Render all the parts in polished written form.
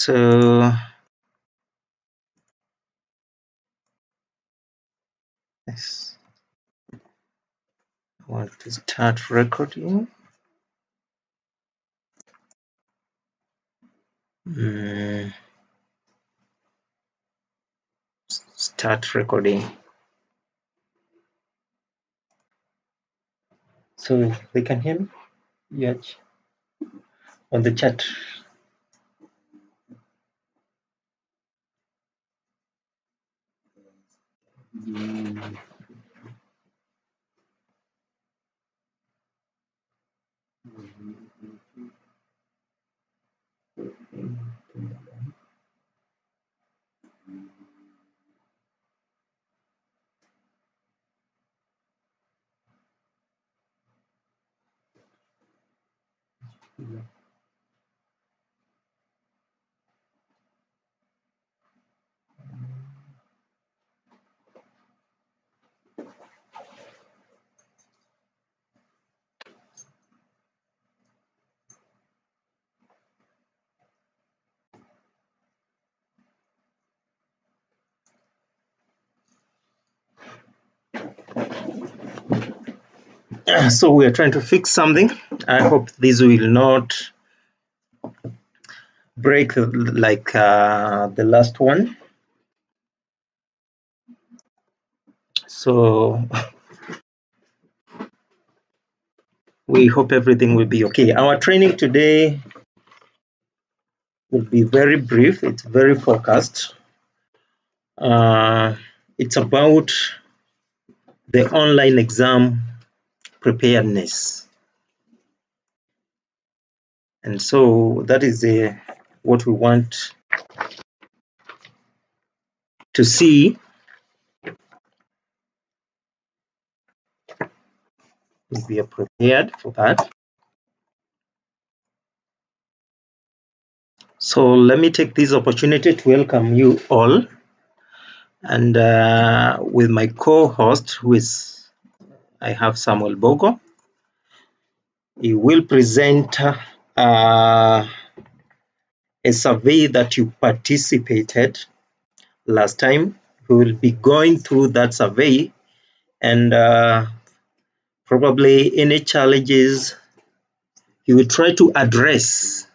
So yes, I want to start recording. Start recording. So they can hear me? Yes. On the chat. So we are trying to fix something. I hope this will not break like the last one. So we hope everything will be okay. Our training today will be very brief. It's very focused. It's about the online exam preparedness. And so that is what we want to see. If we are prepared for that. So let me take this opportunity to welcome you all. And with my co-host, who is, I have Samuel Bogo. He will present a survey that you participated last time. We will be going through that survey and probably any challenges. He will try to address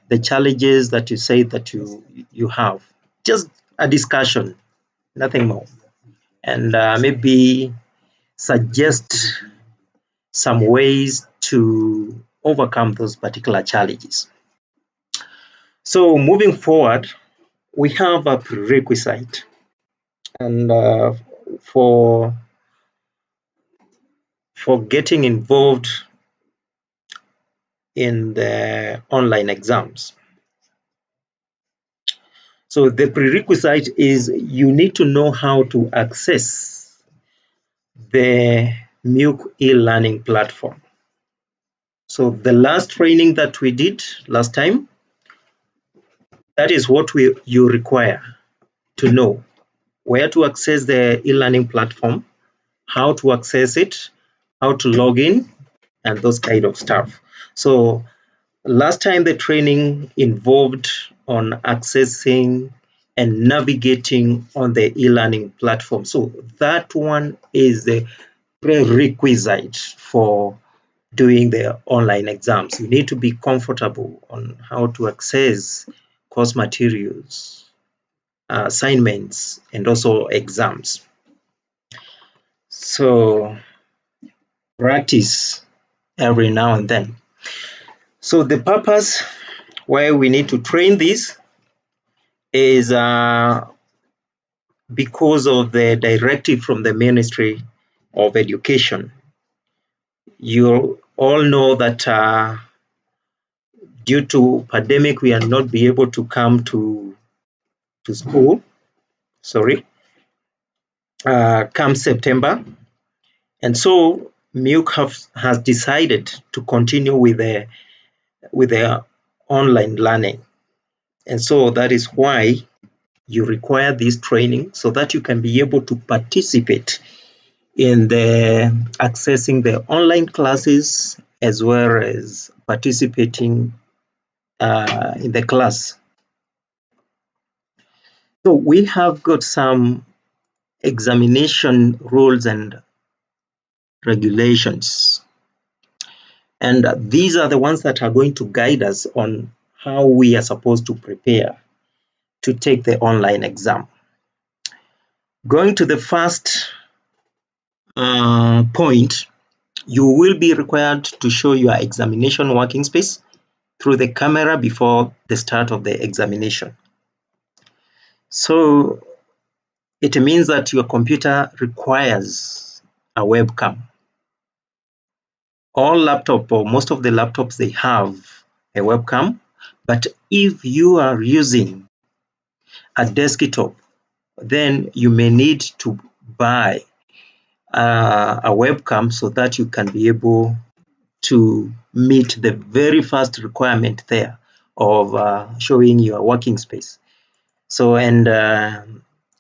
the challenges that you say that you have. Just a discussion, nothing more. And maybe suggest some ways to overcome those particular challenges. So moving forward, we have a prerequisite. And for getting involved in the online exams. So the prerequisite is you need to know how to access the MOOC e-learning platform. So the last training that we did last time, that is what you require to know: where to access the e-learning platform, how to access it, how to log in, and those kind of stuff. So last time the training involved on accessing and navigating on the e-learning platform. So that one is the prerequisite for doing the online exams. You need to be comfortable on how to access course materials, assignments, and also exams. So practice every now and then. So the purpose why we need to train this is because of the directive from the Ministry of Education. You all know that due to pandemic, we are not be able to come to school. Sorry, come September, and so MOOC has decided to continue with the online learning, and so that is why you require this training so that you can be able to participate in the accessing the online classes as well as participating in the class So we have got some examination rules and regulations. And these are the ones that are going to guide us on how we are supposed to prepare to take the online exam. Going to the first point, you will be required to show your examination working space through the camera before the start of the examination. So it means that your computer requires a webcam. All laptop or most of the laptops, they have a webcam, but if you are using a desktop, then you may need to buy a webcam so that you can be able to meet the very first requirement there of showing your working space. So, and a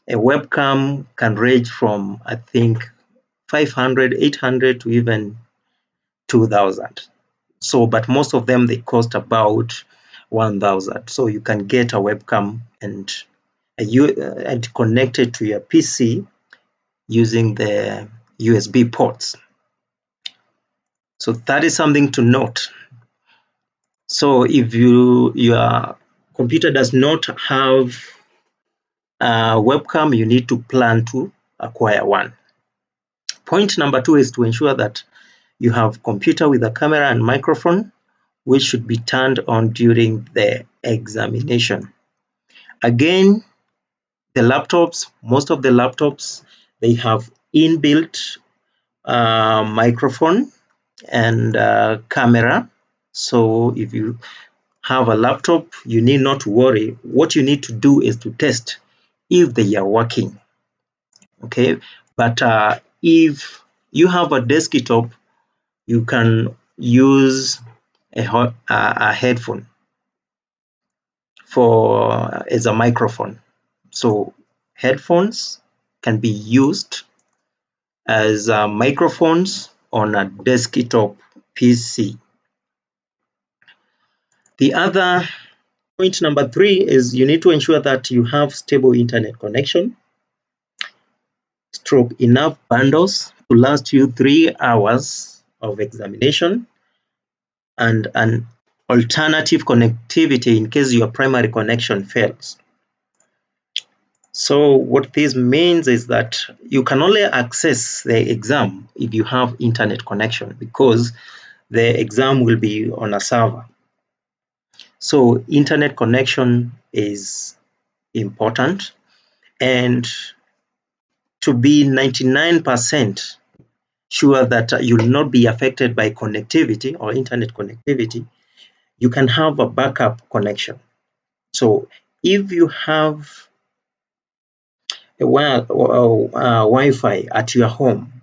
webcam can range from, I think, 500, 800 to even 2000. So, but most of them, they cost about 1000. So you can get a webcam and and connect it to your PC using the USB ports. So that is something to note. So if your computer does not have a webcam, you need to plan to acquire one. Point number 2 is to ensure that you have computer with a camera and microphone, which should be turned on during the examination. Again, the laptops, most of the laptops, they have inbuilt microphone and camera. So if you have a laptop, you need not to worry. What you need to do is to test if they are working. Okay, but if you have a desktop, you can use a headphone for as a microphone. So headphones can be used as microphones on a desktop PC. The other point number 3 is you need to ensure that you have stable internet connection, stroke enough bundles to last you 3 hours of examination, and an alternative connectivity in case your primary connection fails. So what this means is that you can only access the exam if you have internet connection, because the exam will be on a server. So internet connection is important, and to be 99% sure that you will not be affected by connectivity or internet connectivity, you can have a backup connection. So if you have a Wi-Fi at your home,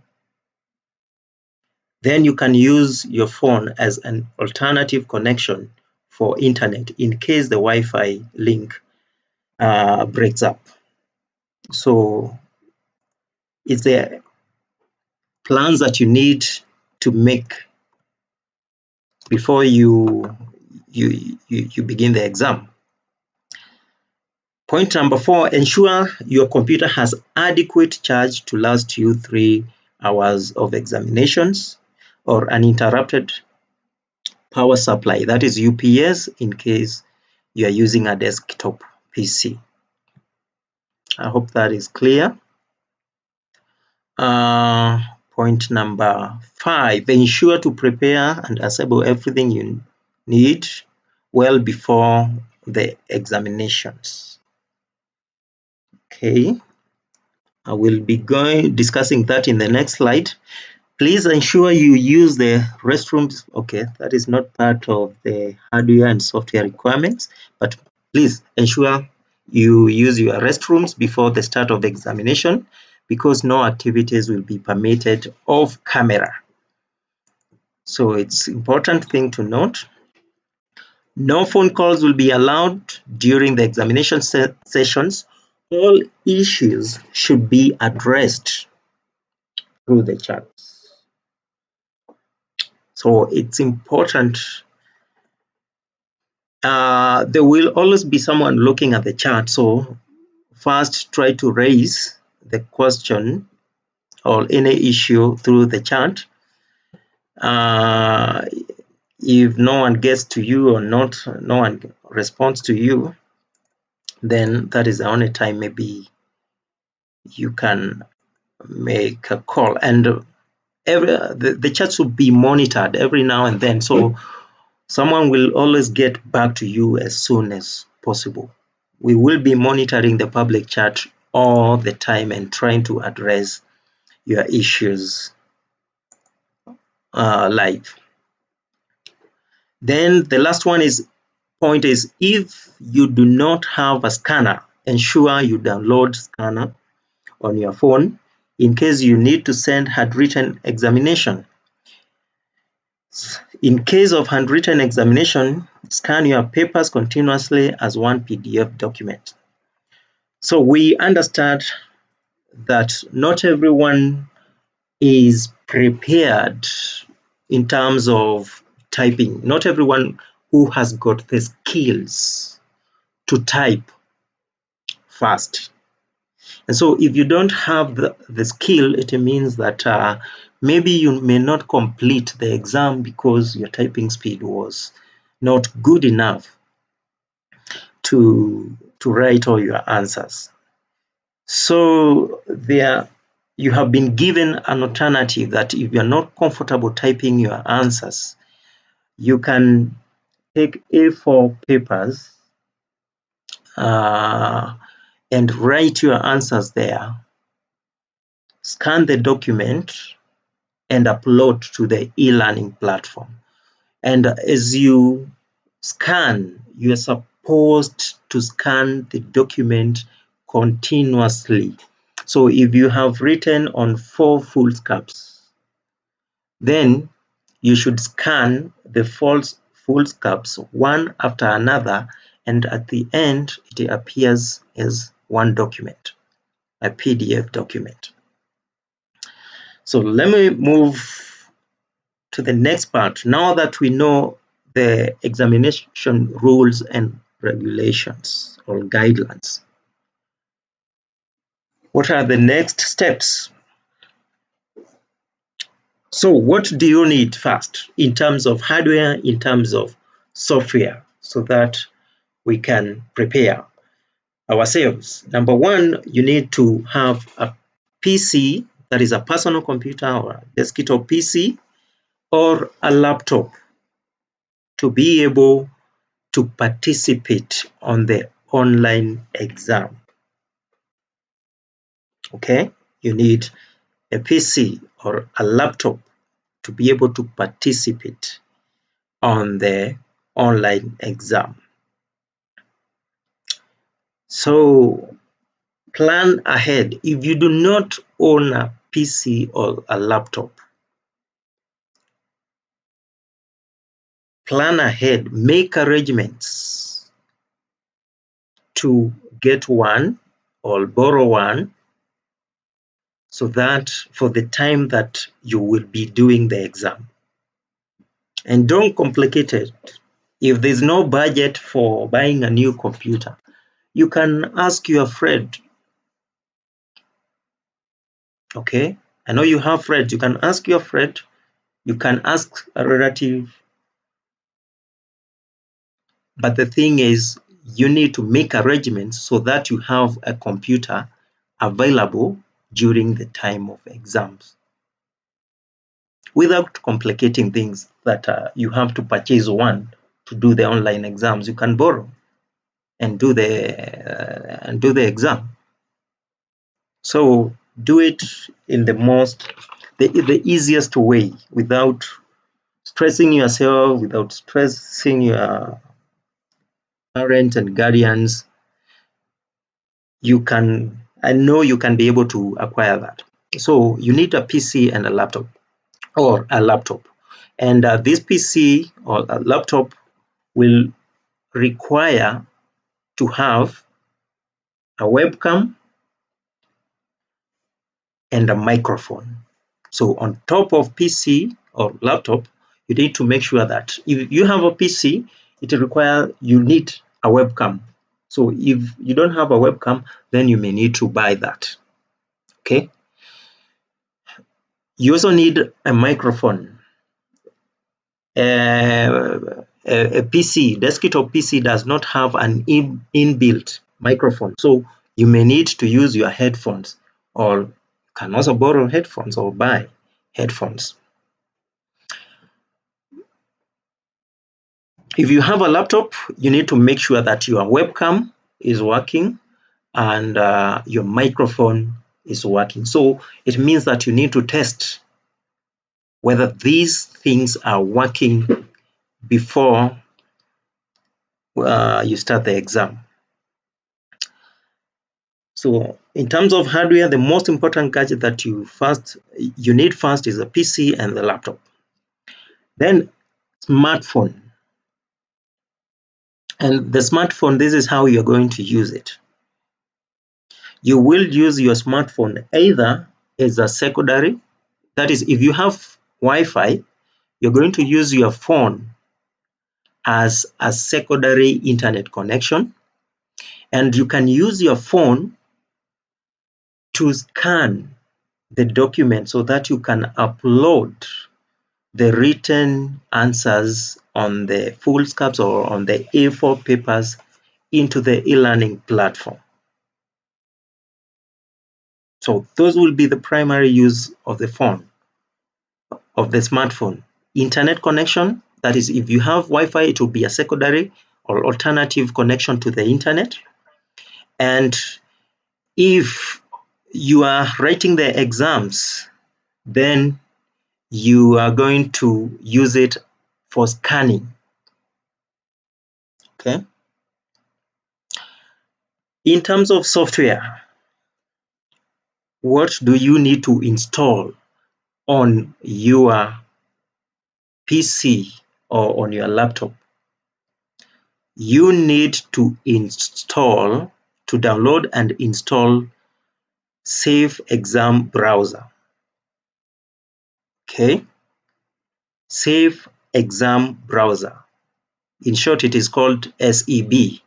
then you can use your phone as an alternative connection for internet in case the Wi-Fi link breaks up. So it's the plans that you need to make before you begin the exam. Point number 4, ensure your computer has adequate charge to last you 3 hours of examinations, or uninterrupted power supply, that is UPS, in case you are using a desktop PC. I hope that is clear. Point number 5, ensure to prepare and assemble everything you need well before the examinations. Okay, I will be discussing that in the next slide. Please ensure you use the restrooms. Okay, that is not part of the hardware and software requirements, but please ensure you use your restrooms before the start of the examination, because no activities will be permitted off camera. So it's important thing to note. No phone calls will be allowed during the examination sessions. All issues should be addressed through the chat. So it's important. There will always be someone looking at the chat. So first try to raise the question or any issue through the chat. If no one gets to you or no one responds to you, then that is the only time maybe you can make a call. And the chats will be monitored every now and then, so someone will always get back to you as soon as possible. We will be monitoring the public chat all the time and trying to address your issues live. Then the last point is, if you do not have a scanner, ensure you download scanner on your phone in case you need to send handwritten examination. In case of handwritten examination, scan your papers continuously as one PDF document. So we understand that not everyone is prepared in terms of typing. Not everyone who has got the skills to type fast. And so if you don't have the skill, it means that maybe you may not complete the exam because your typing speed was not good enough to write all your answers. So you have been given an alternative that if you're not comfortable typing your answers, you can take A4 papers and write your answers there, scan the document, and upload to the e-learning platform. And as you scan, you are supposed to scan the document continuously. So if you have written on 4 foolscaps, then you should scan the foolscaps one after another, and at the end it appears as one document, a PDF document. So let me move to the next part. Now that we know the examination rules and regulations or guidelines, what are the next steps? So what do you need first in terms of hardware, in terms of software, so that we can prepare ourselves? Number one, you need to have a PC, that is a personal computer or a desktop PC, or a laptop to be able to participate on the online exam. Okay, you need a PC or a laptop to be able to participate on the online exam. So plan ahead. If you do not own a PC or a laptop, plan ahead, make arrangements to get one or borrow one, so that for the time that you will be doing the exam. And don't complicate it. If there's no budget for buying a new computer, you can ask your friend. Okay, I know you have friends. You can ask your friend, you can ask a relative. But the thing is, you need to make arrangements so that you have a computer available during the time of exams, without complicating things that you have to purchase one to do the online exams. You can borrow and do the exam. So do it in the easiest way, without stressing yourself, without stressing your parents and guardians. I know you can be able to acquire that. So you need a PC and a laptop, or a laptop. And this PC or a laptop will require to have a webcam and a microphone. So on top of PC or laptop, you need to make sure that if you have a PC, you need a webcam So if you don't have a webcam, then you may need to buy that. Okay. You also need a microphone. A PC, desktop PC does not have an inbuilt microphone. So you may need to use your headphones, or you can also borrow headphones or buy headphones. If you have a laptop, you need to make sure that your webcam is working and your microphone is working. So it means that you need to test whether these things are working before you start the exam. So in terms of hardware, the most important gadget that you need first is a PC and the laptop. Then smartphone. And the smartphone, this is how you're going to use it. You will use your smartphone either as a secondary, that is, if you have Wi-Fi, you're going to use your phone as a secondary internet connection, and you can use your phone to scan the document so that you can upload the written answers on the foolscaps or on the A4 papers into the e-learning platform. So those will be the primary use of the phone, of the smartphone. Internet connection, that is, if you have Wi-Fi, it will be a secondary or alternative connection to the internet. And if you are writing the exams, then you are going to use it for scanning. Okay. In terms of software, what do you need to install on your PC or on your laptop? You need to download and install Safe Exam Browser. Okay, Safe Exam Browser. In short, it is called SEB.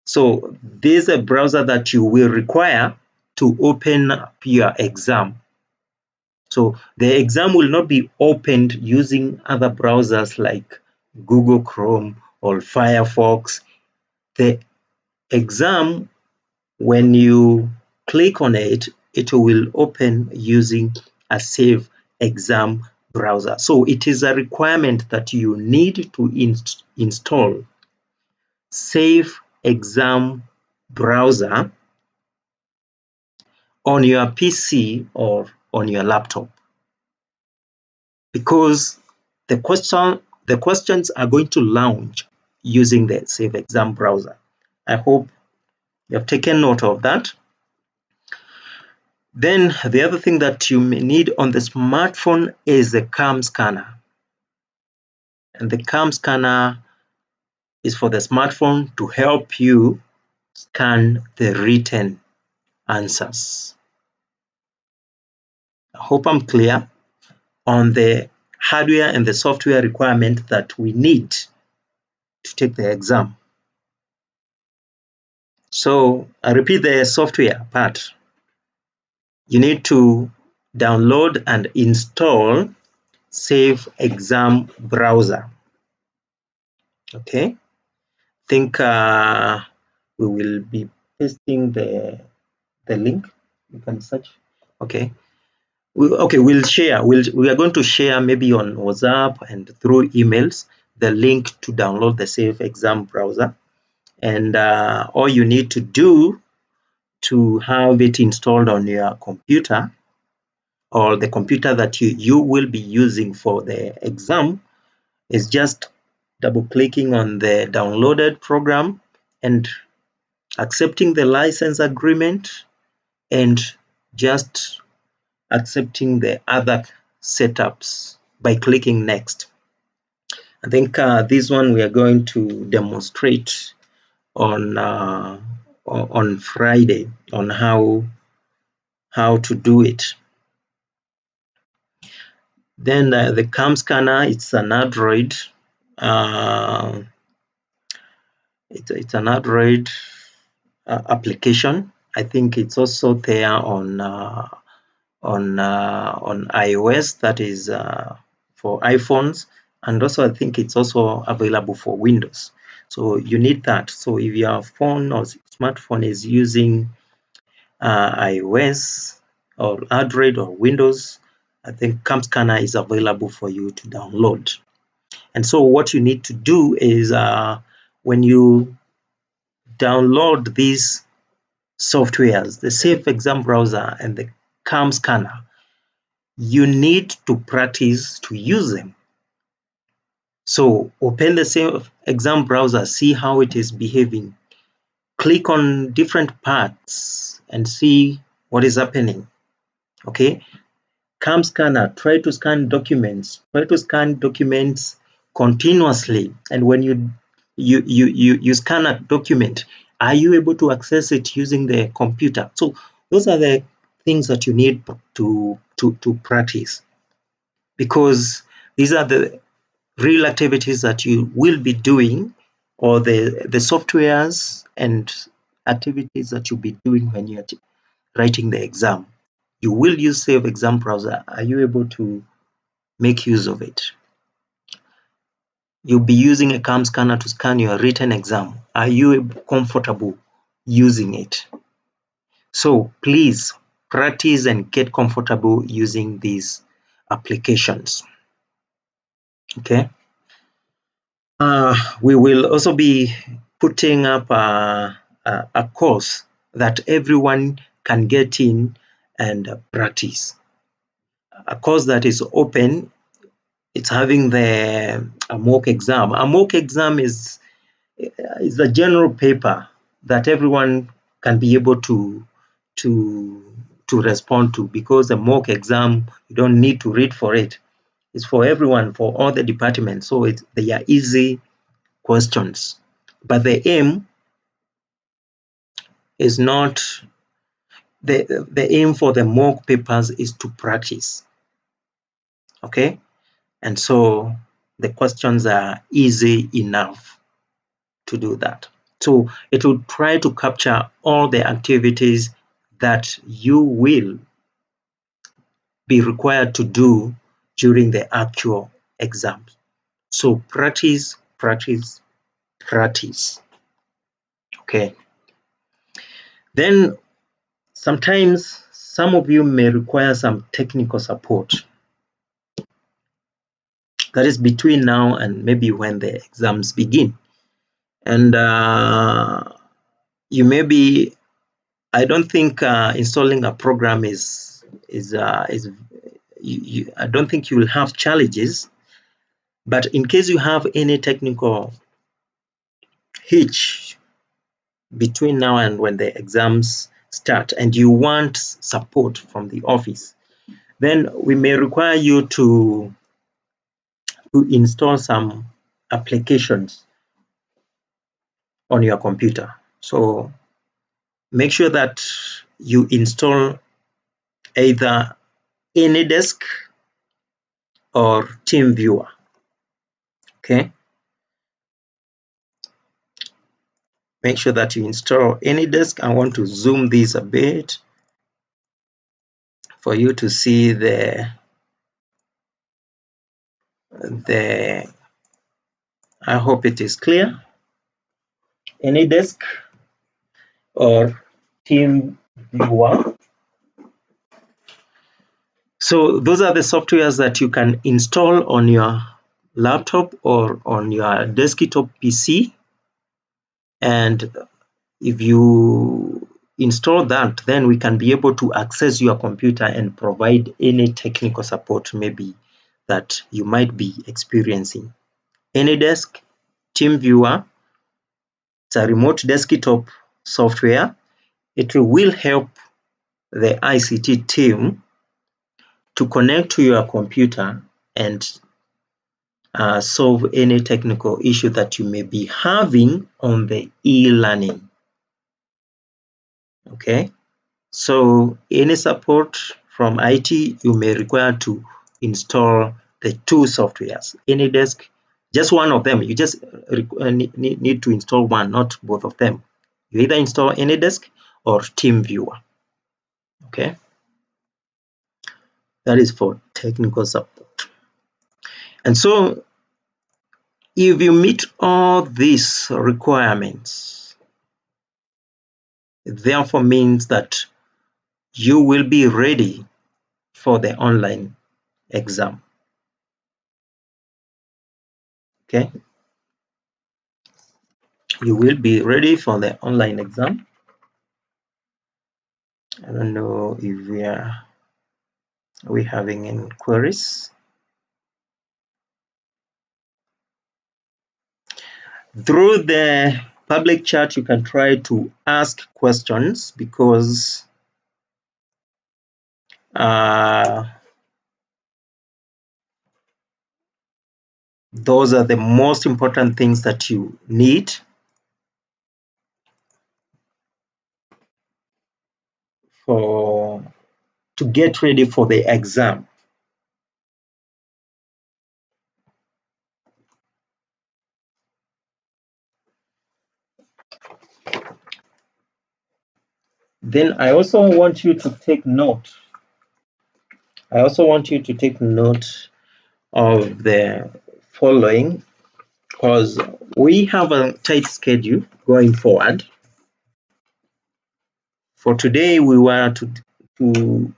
So this is a browser that you will require to open up your exam. So the exam will not be opened using other browsers like Google Chrome or Firefox. The exam, when you click on it, it will open using a Safe Exam Browser. So it is a requirement that you need to install Safe Exam Browser on your PC or on your laptop, because the questions are going to launch using the Safe Exam Browser. I hope you have taken note of that. Then the other thing that you may need on the smartphone is the cam scanner. And the cam scanner is for the smartphone to help you scan the written answers. I hope I'm clear on the hardware and the software requirement that we need to take the exam. So I repeat the software part. You need to download and install Safe Exam Browser. Okay, think we will be pasting the link. You can search. Okay. We'll share. We are going to share maybe on WhatsApp and through emails the link to download the Safe Exam Browser. And all you need to do to have it installed on your computer or the computer that you will be using for the exam is just double clicking on the downloaded program and accepting the license agreement and just accepting the other setups by clicking next. I think this one we are going to demonstrate on Friday on how to do it. Then the cam scanner, it's an Android It's an Android application. I think it's also there on iOS, that is for iPhones, and also I think it's also available for Windows. So you need that. So if your phone or smartphone is using iOS or Android or Windows, I think Cam Scanner is available for you to download. And so what you need to do is when you download these softwares, the Safe Exam Browser and the Cam Scanner, you need to practice to use them. So open the Safe Exam Browser, see how it is behaving. Click on different parts and see what is happening. Okay. Cam Scanner, try to scan documents. Try to scan documents continuously. And when you scan a document, are you able to access it using the computer? So those are the things that you need to practice, because these are the real activities that you will be doing, or the softwares and activities that you'll be doing when you're writing the exam. You will use Safe Exam Browser. Are you able to make use of it? You'll be using a Cam Scanner to scan your written exam. Are you comfortable using it? So please practice and get comfortable using these applications. Okay. We will also be putting up a course that everyone can get in and practice. A course that is open. It's having a mock exam. A mock exam is a general paper that everyone can be able to respond to, because a mock exam, you don't need to read for it. It's for everyone, for all the departments. So they are easy questions. But the aim is not the aim for the mock papers is to practice. Okay? And so the questions are easy enough to do that. So it will try to capture all the activities that you will be required to do during the actual exams. So practice, practice, practice. Okay. Then sometimes some of you may require some technical support. That is between now and maybe when the exams begin. And you may be, I don't think installing a program I don't think you will have challenges. But in case you have any technical hitch between now and when the exams start and you want support from the office, then we may require you to install some applications on your computer. So make sure that you install either AnyDesk or TeamViewer. Okay. Make sure that you install AnyDesk. I want to zoom this a bit for you to see I hope it is clear. AnyDesk or TeamViewer. So those are the softwares that you can install on your laptop or on your desktop PC. And if you install that, then we can be able to access your computer and provide any technical support maybe that you might be experiencing. AnyDesk, TeamViewer, it's a remote desktop software. It will help the ICT team to connect to your computer and solve any technical issue that you may be having on the e-learning. Okay, so any support from IT, you may require to install the two softwares, AnyDesk Just one of them. You just need to install one, not both of them. You either install AnyDesk or TeamViewer. Okay, that is for technical support. And so if you meet all these requirements, it therefore means that you will be ready for the online exam. Okay, you will be ready for the online exam. I don't know if we having any queries. Through the public chat, you can try to ask questions, because those are the most important things that you need to get ready for the exam. Then I also want you to take note. Of the following, because we have a tight schedule going forward. For today, we were to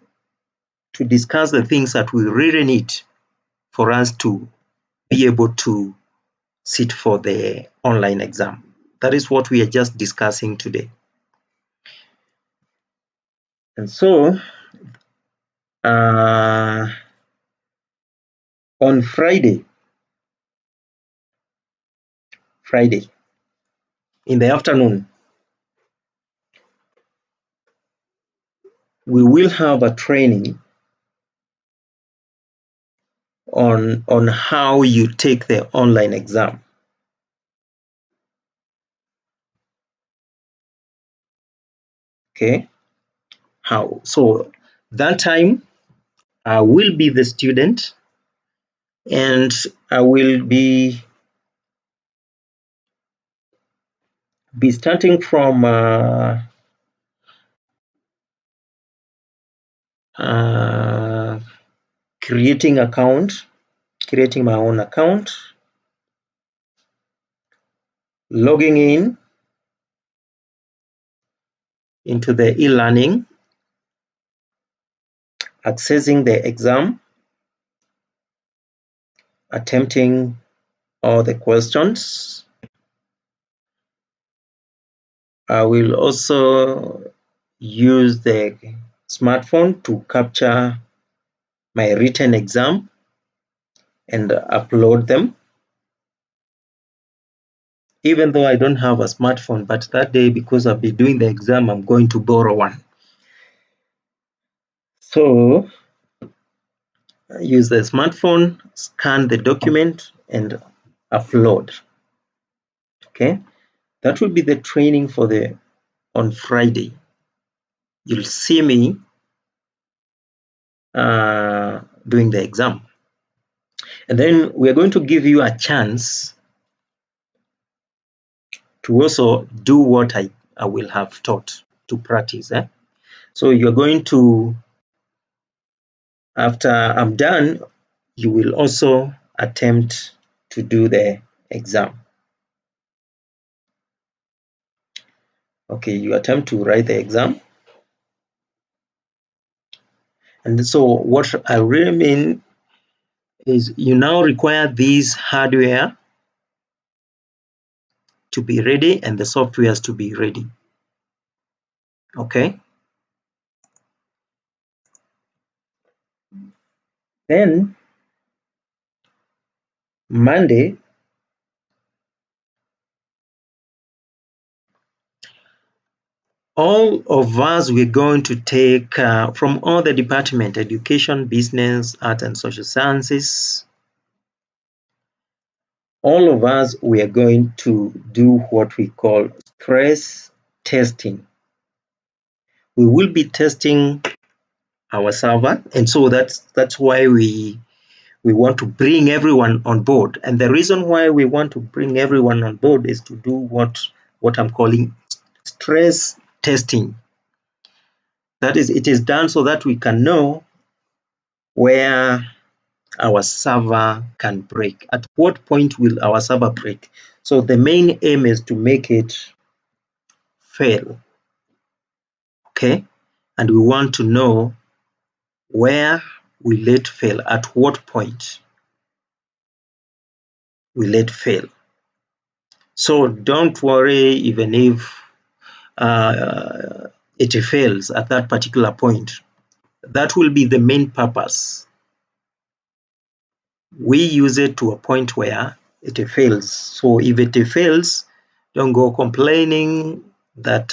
discuss the things that we really need for us to be able to sit for the online exam. That is what we are just discussing today. And so on Friday in the afternoon, we will have a training on how you take the online exam. Okay, how? So that time I will be the student, and I will be starting from creating my own account, logging in into the eLearning, accessing the exam, attempting all the questions. I will also use the smartphone to capture my written exam and upload them. Even though I don't have a smartphone, but that day, because I'll be doing the exam, I'm going to borrow one. So use the smartphone, scan the document, and upload. Okay, that will be the training for on Friday. You'll see me doing the exam, and then we're going to give you a chance to also do what I will have taught, to practice. So you're going to, after I'm done, you will also attempt to do the exam. Okay, you attempt to write the exam. And so what I really mean is, you now require this hardware to be ready and the softwares to be ready. Okay. Then Monday, all of us, we're going to take from all the department: education, business, art and social sciences. All of us, we are going to do what we call stress testing. We will be testing our server, and so that's why we we want to bring everyone on board. And the reason why we want to bring everyone on board is to do what I'm calling stress testing. That is, it is done so that we can know where our server can break. At what point will our server break? So the main aim is to make it fail. Okay, and we want to know where will it fail, at what point will it fail. So don't worry even if it fails at that particular point. That will be the main purpose. We use it to a point where it fails. So if it fails, don't go complaining that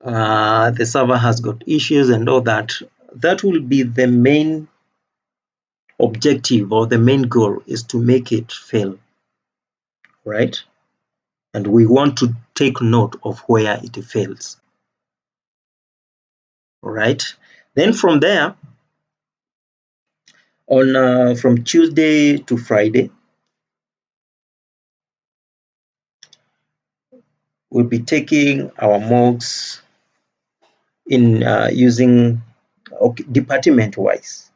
the server has got issues and all that. That will be the main objective, or the main goal is to make it fail, right? And we want to take note of where it fails. All right. Then from there, on from Tuesday to Friday, we'll be taking our mocks in using department wise.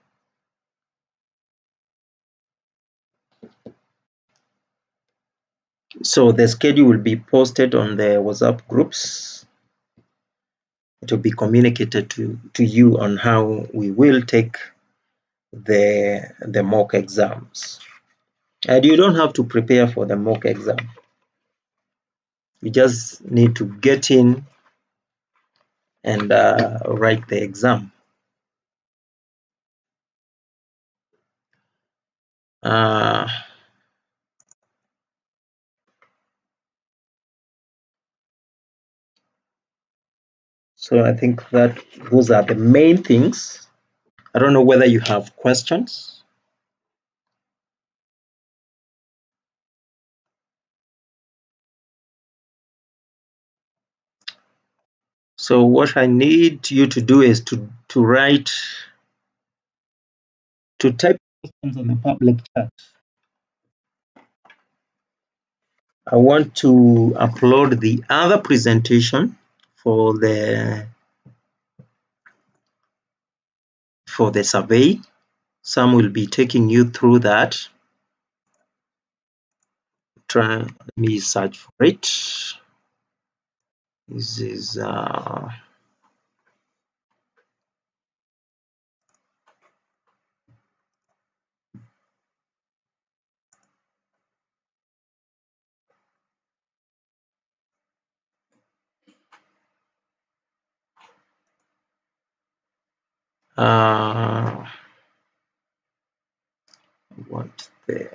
So the schedule will be posted on the WhatsApp groups. It will be communicated to you on how we will take the mock exams. And you don't have to prepare for the mock exam. You just need to get in and write the exam. So I think that those are the main things. I don't know whether you have questions. So what I need you to do is to write, to type questions on the public chat. I want to upload the other presentation for the survey. Sam will be taking you through that. Let me search for it. This is what the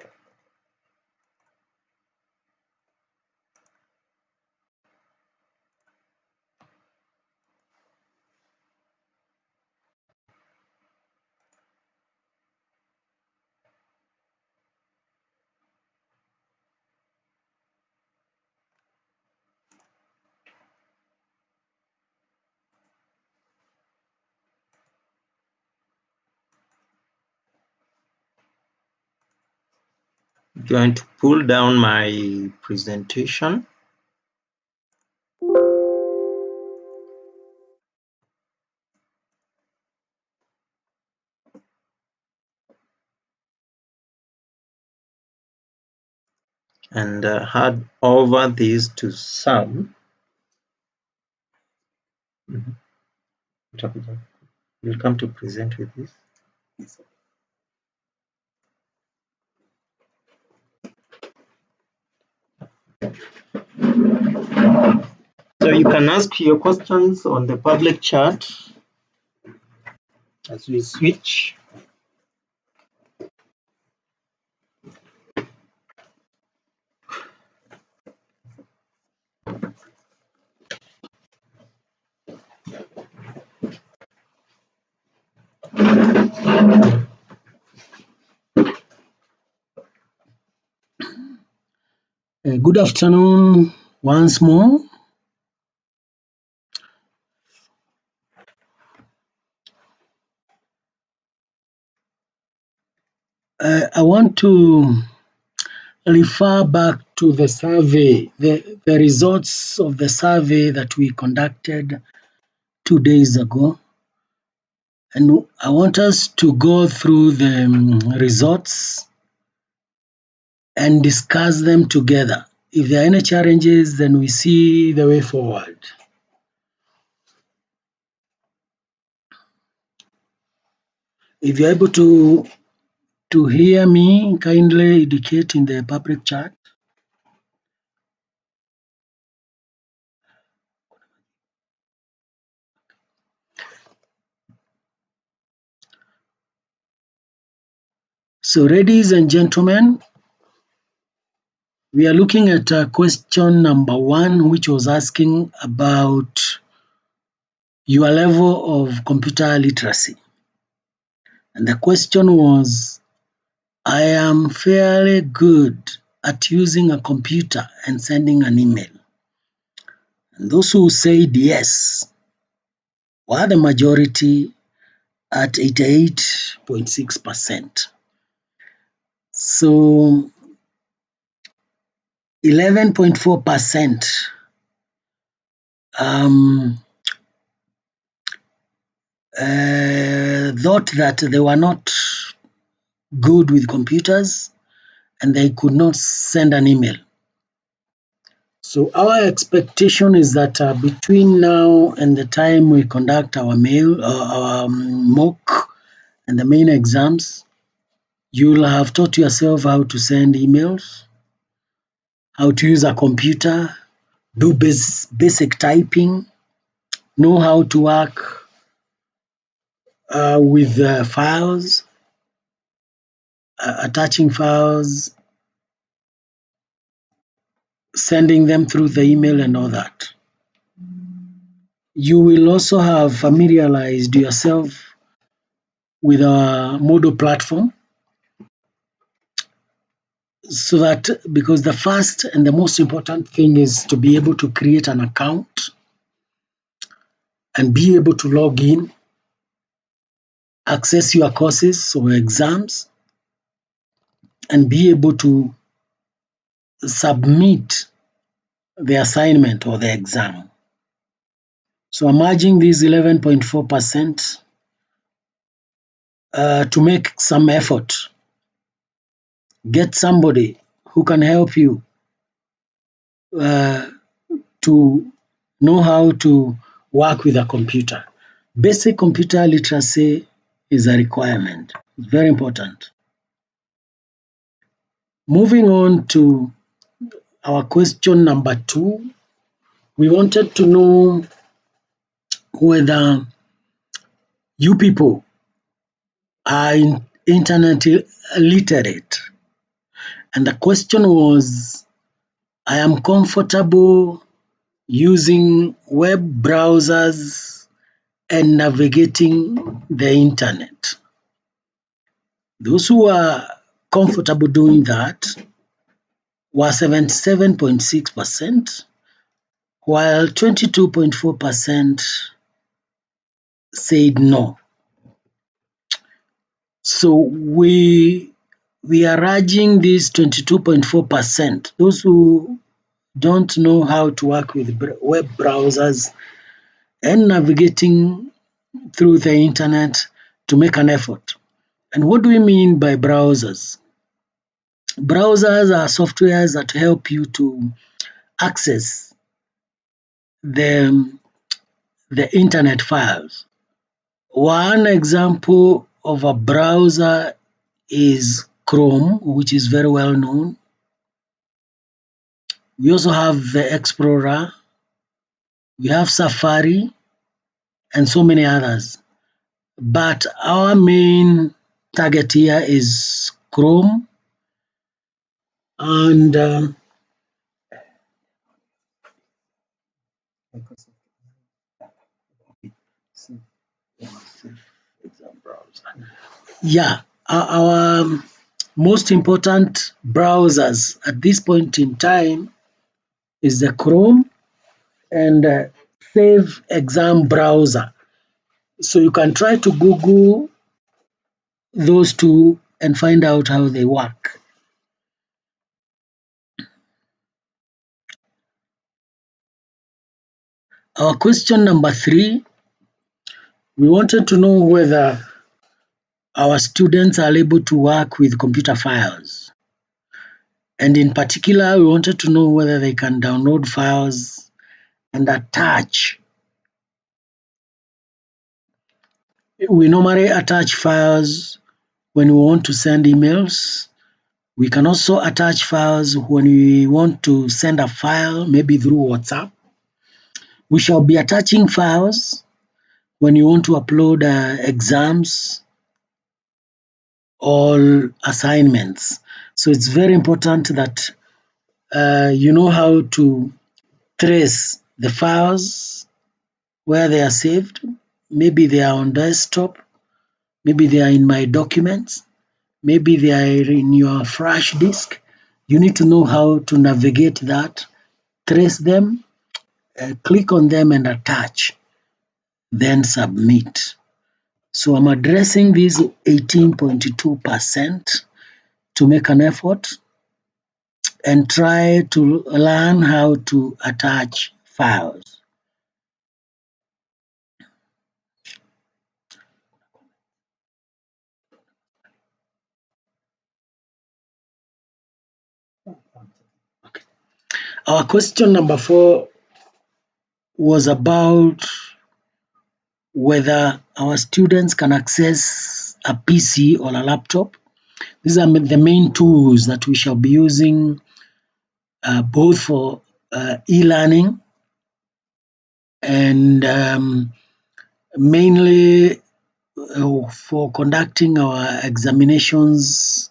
going to pull down my presentation. And hand over this to Sam. You'll come to present with this. So you can ask your questions on the public chat as we switch. Good afternoon once more. I want to refer back to the survey, the results of the survey that we conducted 2 days ago. And I want us to go through the results and discuss them together. If there are any challenges, then we see the way forward. If you're able to hear me, kindly indicate in the public chat. So, ladies and gentlemen, we are looking at question number 1, which was asking about your level of computer literacy. And the question was, I am fairly good at using a computer and sending an email. And those who said yes were the majority at 88.6%. So 11.4% thought that they were not good with computers and they could not send an email. So our expectation is that between now and the time we conduct our mock and the main exams, you'll have taught yourself how to send emails, how to use a computer, do basic typing, know how to work with files, attaching files, sending them through the email and all that. You will also have familiarized yourself with our Moodle platform, so that because the first and the most important thing is to be able to create an account and be able to log in, access your courses or exams, and be able to submit the assignment or the exam. So I'm urging this 11.4% to make some effort. Get somebody who can help you to know how to work with a computer. Basic computer literacy is a requirement. It's very important. Moving on to our question number 2, we wanted to know whether you people are internet literate. And the question was, I am comfortable using web browsers and navigating the internet. Those who are comfortable doing that were 77.6%, while 22.4% said no. So we are urging this 22.4%, those who don't know how to work with web browsers and navigating through the internet, to make an effort. And what do we mean by browsers? Browsers are softwares that help you to access the internet files. One example of a browser is Chrome, which is very well known. We also have the Explorer, we have Safari, and so many others. But our main target here is Chrome and yeah, our most important browsers at this point in time is the Chrome and Save Exam browser. So you can try to Google those two and find out how they work. Our question number 3, we wanted to know whether our students are able to work with computer files. And in particular, we wanted to know whether they can download files and attach. We normally attach files when we want to send emails. We can also attach files when we want to send a file, maybe through WhatsApp. We shall be attaching files when you want to upload exams or assignments. So it's very important that you know how to trace the files, where they are saved. Maybe they are on desktop, maybe they are in my documents, maybe they are in your flash disk. You need to know how to navigate that, trace them, click on them and attach, then submit. So I'm addressing this 18.2% to make an effort and try to learn how to attach files. Our question number 4 was about whether our students can access a PC or a laptop. These are the main tools that we shall be using both for e-learning and mainly for conducting our examinations.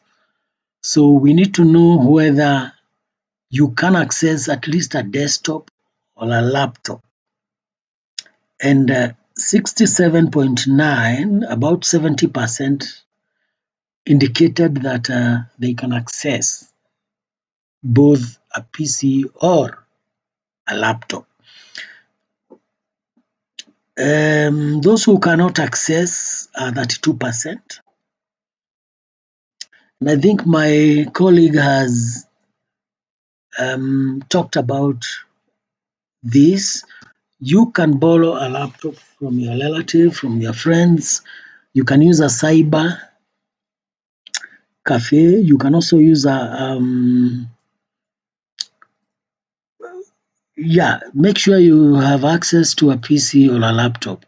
So we need to know whether you can access at least a desktop or a laptop. And 67.9, about 70%, indicated that they can access both a PC or a laptop. Those who cannot access are 32%. And I think my colleague has talked about this. You can borrow a laptop from your relative, from your friends. You can use a cyber cafe. You can also use make sure you have access to a PC or a laptop.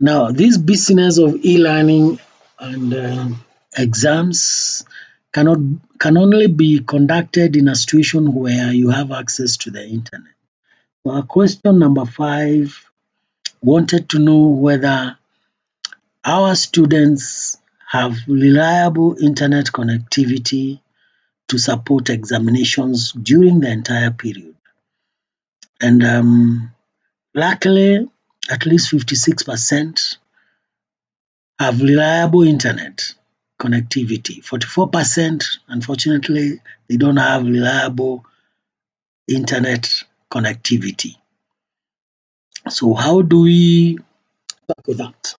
Now, this business of e-learning and exams can only be conducted in a situation where you have access to the internet. So our question number 5 wanted to know whether our students have reliable internet connectivity to support examinations during the entire period. And luckily, at least 56% have reliable internet connectivity. 44%, unfortunately, they don't have reliable internet connectivity. So how do we work with that?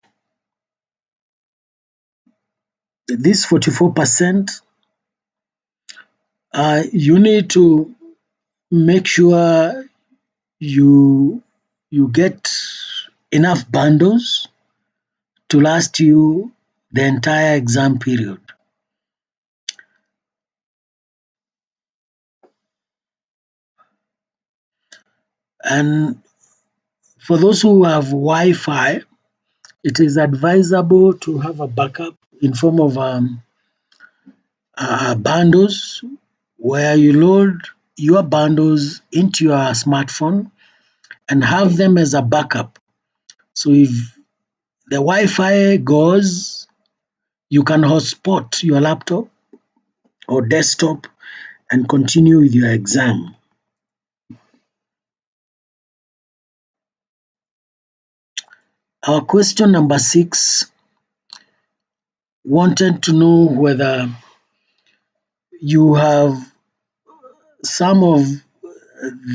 This 44%, you need to make sure you get enough bundles to last you the entire exam period. And for those who have Wi-Fi, it is advisable to have a backup in form of bundles where you load your bundles into your smartphone and have them as a backup. So if the Wi-Fi goes, you can hotspot your laptop or desktop and continue with your exam. Our question number 6 wanted to know whether you have some of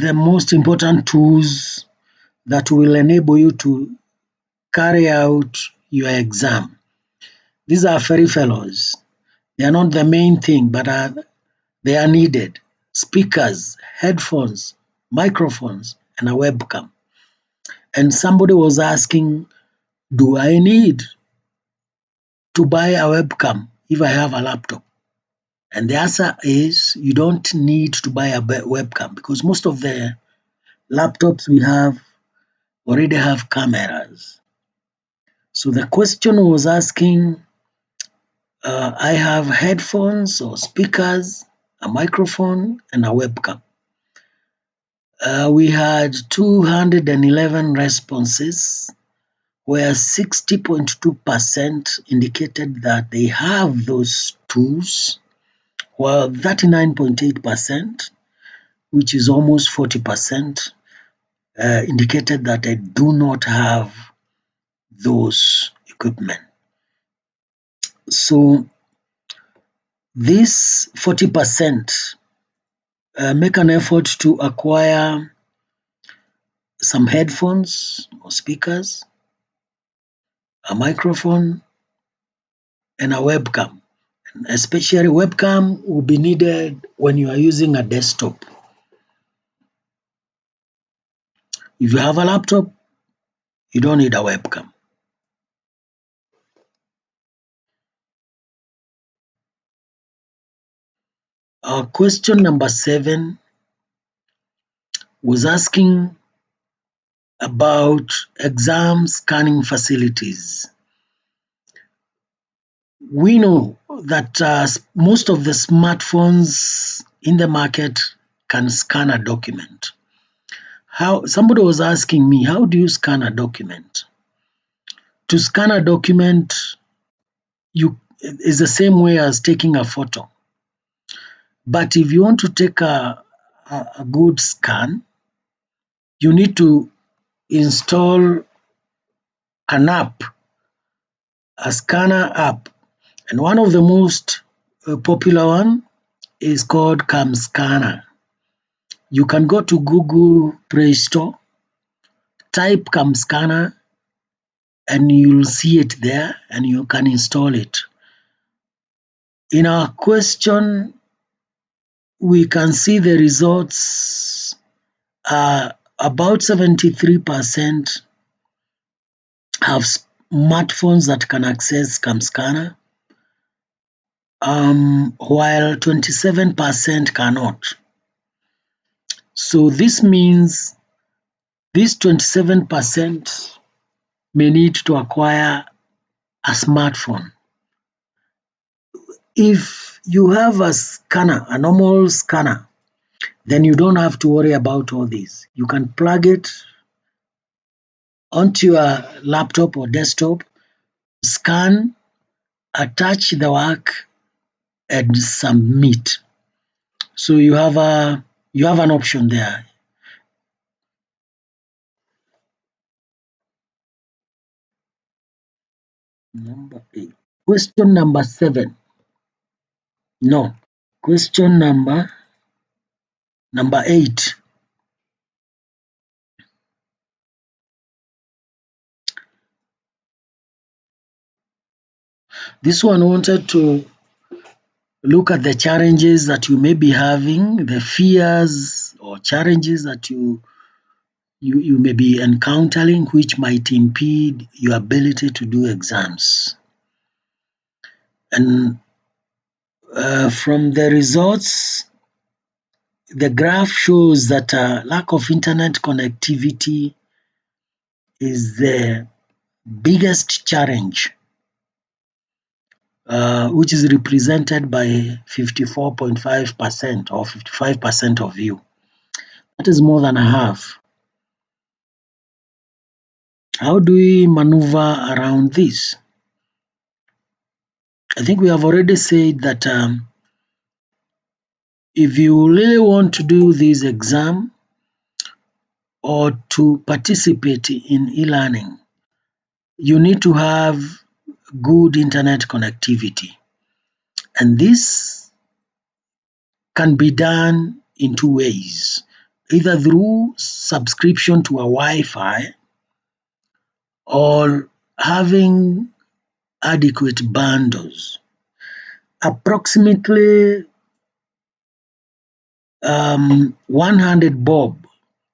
the most important tools that will enable you to carry out your exam. These are fellows. They are not the main thing, but they are needed. Speakers, headphones, microphones, and a webcam. And somebody was asking, do I need to buy a webcam if I have a laptop? And the answer is you don't need to buy a webcam because most of the laptops we have already have cameras. So the question was asking, I have headphones or speakers, a microphone, and a webcam. We had 211 responses, where 60.2% indicated that they have those tools, while 39.8%, which is almost 40%, indicated that they do not have those equipment. So this 40% make an effort to acquire some headphones or speakers, a microphone, and a webcam. Especially webcam will be needed when you are using a desktop. If you have a laptop, you don't need a webcam. Question number 7 was asking about exam scanning facilities. We know that most of the smartphones in the market can scan a document. Somebody was asking me, how do you scan a document? To scan a document, is the same way as taking a photo. But if you want to take a good scan, you need to install an app, a scanner app. And one of the most popular one is called Cam Scanner. You can go to Google Play Store, type Cam Scanner, and you'll see it there and you can install it. In our question, we can see the results. About 73% have smartphones that can access Cam Scanner, while 27% cannot. So this means this 27% may need to acquire a smartphone. If you have a scanner, a normal scanner, then you don't have to worry about all this. You can plug it onto your laptop or desktop, scan, attach the work, and submit. So you have an option there. Number 8. Question number 7. No. Question number 8. This one wanted to look at the challenges that you may be having, the fears or challenges that you may be encountering, which might impede your ability to do exams. And from the results, the graph shows that lack of internet connectivity is the biggest challenge, which is represented by 54.5% or 55% of you. That is more than a half. How do we maneuver around this? I think we have already said that if you really want to do this exam or to participate in e-learning, you need to have good internet connectivity. And this can be done in two ways, either through subscription to a Wi-Fi or having adequate bundles. Approximately 100 bob.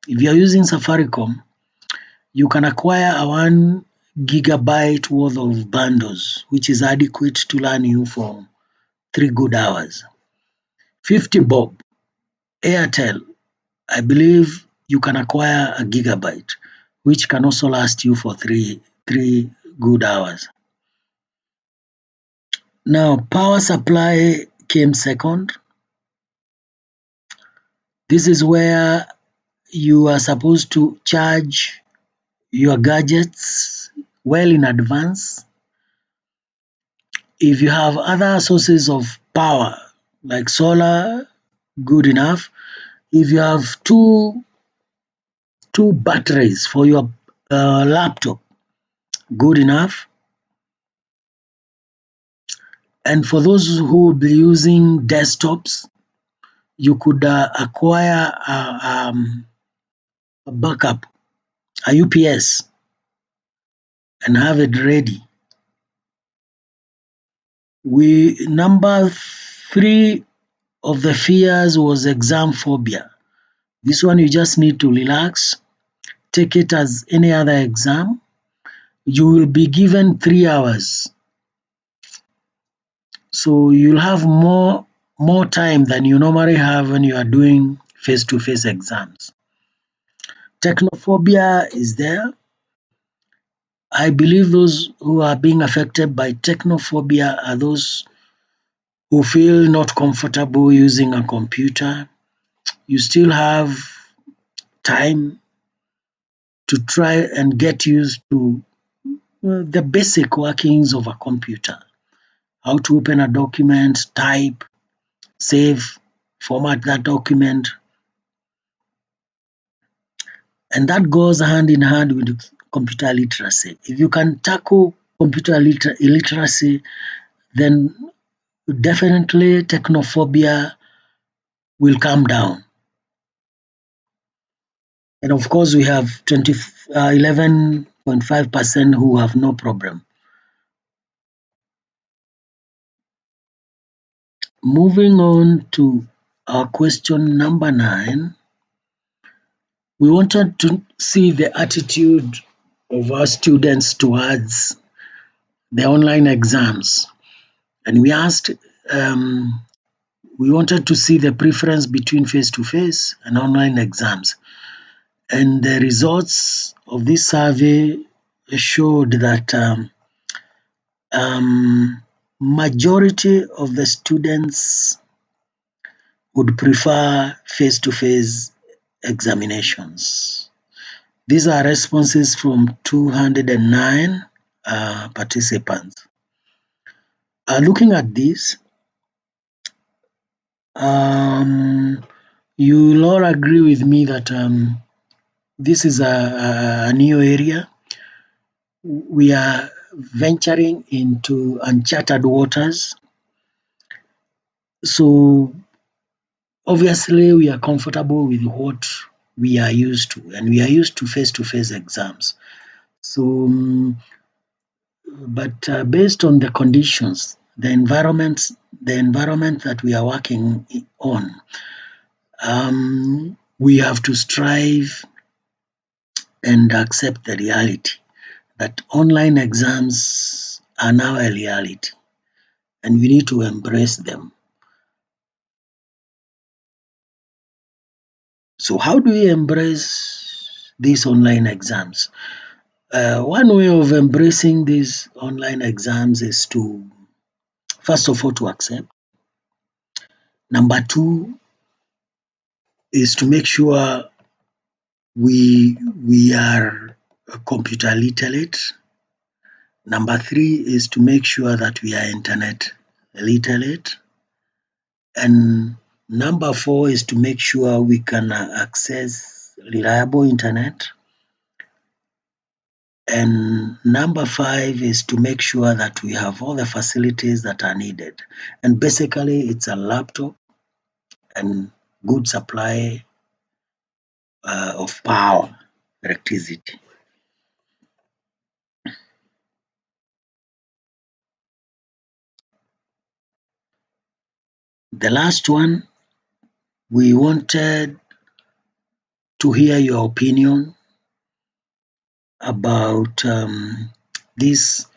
If you're using Safaricom, you can acquire a 1 gigabyte worth of bundles, which is adequate to learn you for 3 good hours. 50 bob, Airtel, I believe you can acquire a gigabyte, which can also last you for three good hours. Now, power supply came second. This is where you are supposed to charge your gadgets well in advance. If you have other sources of power like solar, good enough. If you have two batteries for your laptop, good enough. And for those who will be using desktops, you could acquire a backup, a UPS, and have it ready. Number three of the fears was exam phobia. This one you just need to relax, take it as any other exam. You will be given 3 hours, so you'll have more time than you normally have when you are doing face-to-face exams. Technophobia is there. I believe those who are being affected by technophobia are those who feel not comfortable using a computer. You still have time to try and get used to the basic workings of a computer. How to open a document, type, save, format that document. And that goes hand in hand with computer literacy. If you can tackle computer illiteracy, then definitely technophobia will come down. And of course, we have 11.5% who have no problem. Moving on to our question number 9, we wanted to see the attitude of our students towards the online exams. And we asked, we wanted to see the preference between face-to-face and online exams. And the results of this survey showed that majority of the students would prefer face-to-face examinations. These are responses from 209 participants. Looking at this, you'll all agree with me that this is a new area. We are venturing into uncharted waters. So obviously we are comfortable with what we are used to, and we are used to face-to-face exams. So, but based on the conditions, the environment that we are working on, we have to strive and accept the reality that online exams are now a reality, and we need to embrace them. So how do we embrace these online exams? One way of embracing these online exams is to, first of all, to accept. Number two is to make sure we are computer literate. Number three is to make sure that we are internet literate. And number four is to make sure we can access reliable internet. And number five is to make sure that we have all the facilities that are needed. And basically, it's a laptop and good supply of power, electricity. The last one, we wanted to hear your opinion about these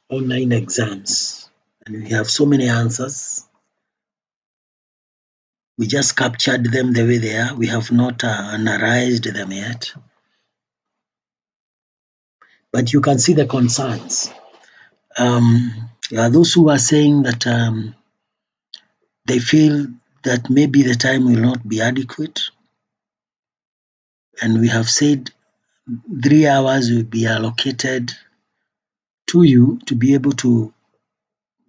online exams. And we have so many answers. We just captured them the way they are. We have not analyzed them yet. But you can see the concerns. There are those who are saying that they feel that maybe the time will not be adequate. And we have said 3 hours will be allocated to you to be able to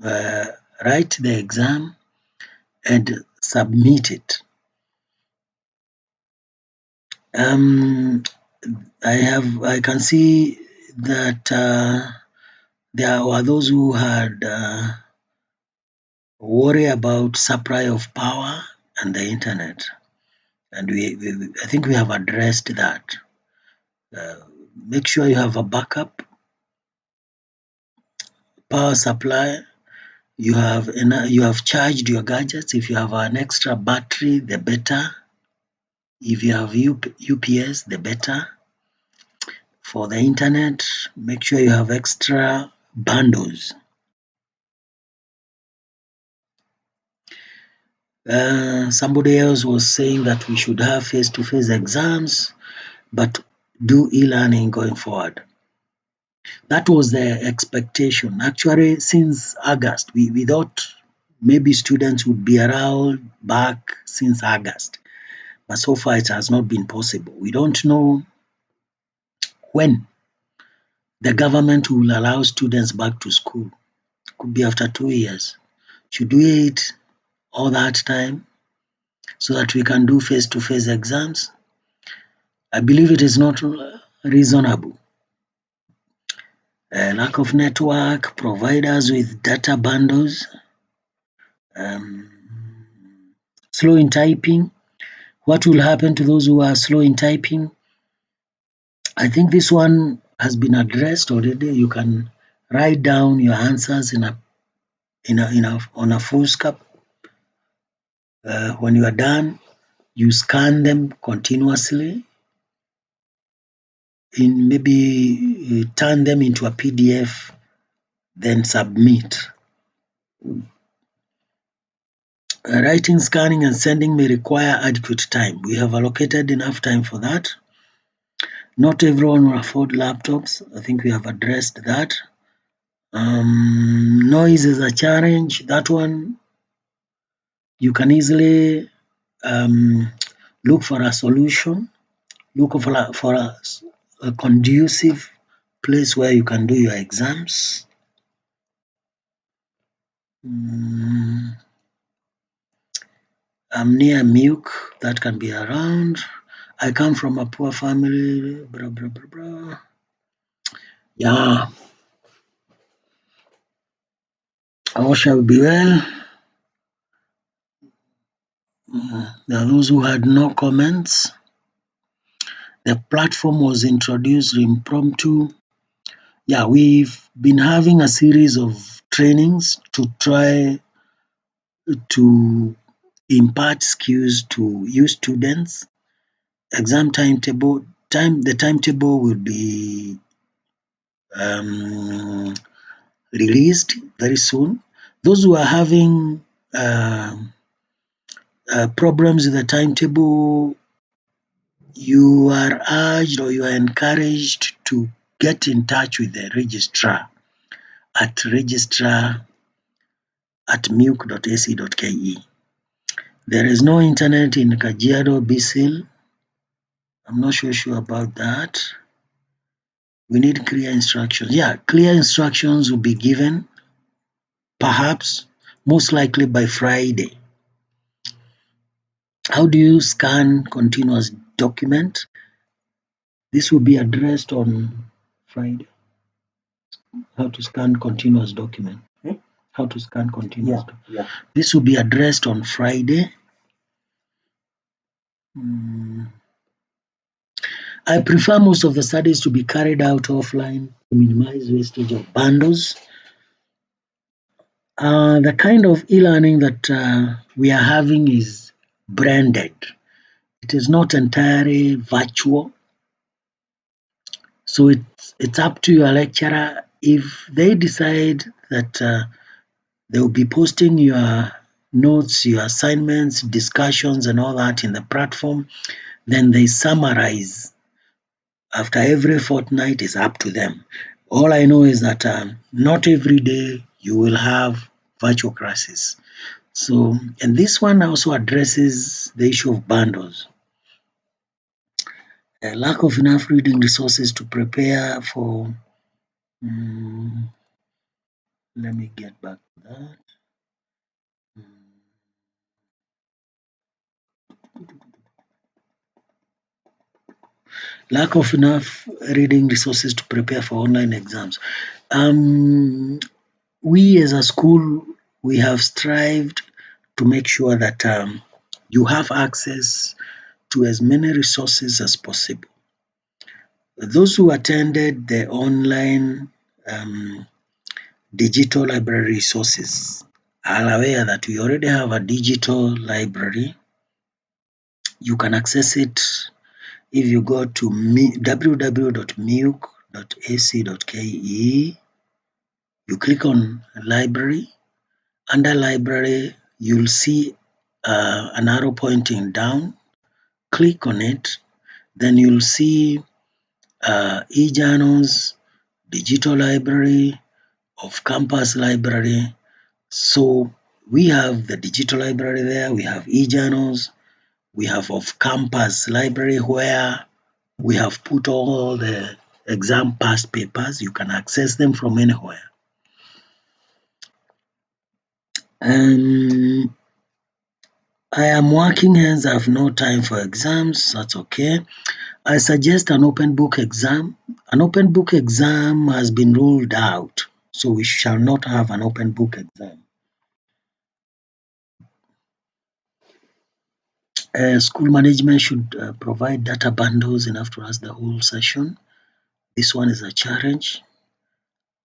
uh, write the exam and submit it. I can see that there were those who had worry about supply of power and the internet, and I think we have addressed that. Uh, Make sure you have a backup power supply. You have charged your gadgets. If you have an extra battery, the better. If you have UPS, the better. For the internet, make sure you have extra bundles. Somebody else was saying that we should have face-to-face exams, but do e-learning going forward. That was the expectation. Actually, since August, we thought maybe students would be around back since August, but so far it has not been possible. We don't know when the government will allow students back to school. Could be after 2 years. Should we wait all that time so that we can do face-to-face exams? I believe it is not reasonable. Lack of network, providers with data bundles, um, slow in typing. What will happen to those who are slow in typing? I think this one has been addressed already. You can write down your answers on a foolscap. When you are done, you scan them continuously. Maybe turn them into a PDF, then submit. Writing, scanning, and sending may require adequate time. We have allocated enough time for that. Not everyone will afford laptops. I think we have addressed that. Noise is a challenge. That one, you can easily look for a solution. Look for a conducive place where you can do your exams. I'm near milk that can be around. I come from a poor family. Blah, blah, blah, blah. Yeah, all shall be well. There are those who had no comments. The platform was introduced impromptu. Yeah, we've been having a series of trainings to try to impart skills to you students. Exam the timetable will be um, released very soon. Those who are having problems with the timetable, you are urged or you are encouraged to get in touch with the registrar at registrar@milk.ac.ke. There is no internet in Kajiado, Bisil. I'm not sure about that. We need clear instructions. Yeah, clear instructions will be given, perhaps, most likely by Friday. How do you scan continuous document? This will be addressed on Friday. How to scan continuous document. How to scan continuous document. This will be addressed on Friday. Mm, I prefer most of the studies to be carried out offline to minimize wastage of bundles. The kind of e-learning that we are having is branded. It is not entirely virtual. So it's up to your lecturer. If they decide that they will be posting your notes, your assignments, discussions, and all that in the platform, then they summarize after every fortnight is up to them. All I know is that not every day you will have virtual classes. So, and this one also addresses the issue of bundles. A lack of enough reading resources to prepare for. mm, Let me get back to that. Mm, Lack of enough reading resources to prepare for online exams. Um, we as a school, we have strived to make sure that you have access to as many resources as possible. Those who attended the online digital library resources are aware that we already have a digital library. You can access it if you go to www.muc.ac.ke. You click on library. Under library, you'll see an arrow pointing down. Click on it. Then you'll see e-journals, digital library, off-campus library. So we have the digital library there. We have e-journals. We have off-campus library where we have put all the exam past papers. You can access them from anywhere. Um, I am working, hence I have no time for exams. That's okay. I suggest an open book exam. An open book exam has been ruled out, so we shall not have an open book exam. School management should provide data bundles enough to last the whole session. This one is a challenge.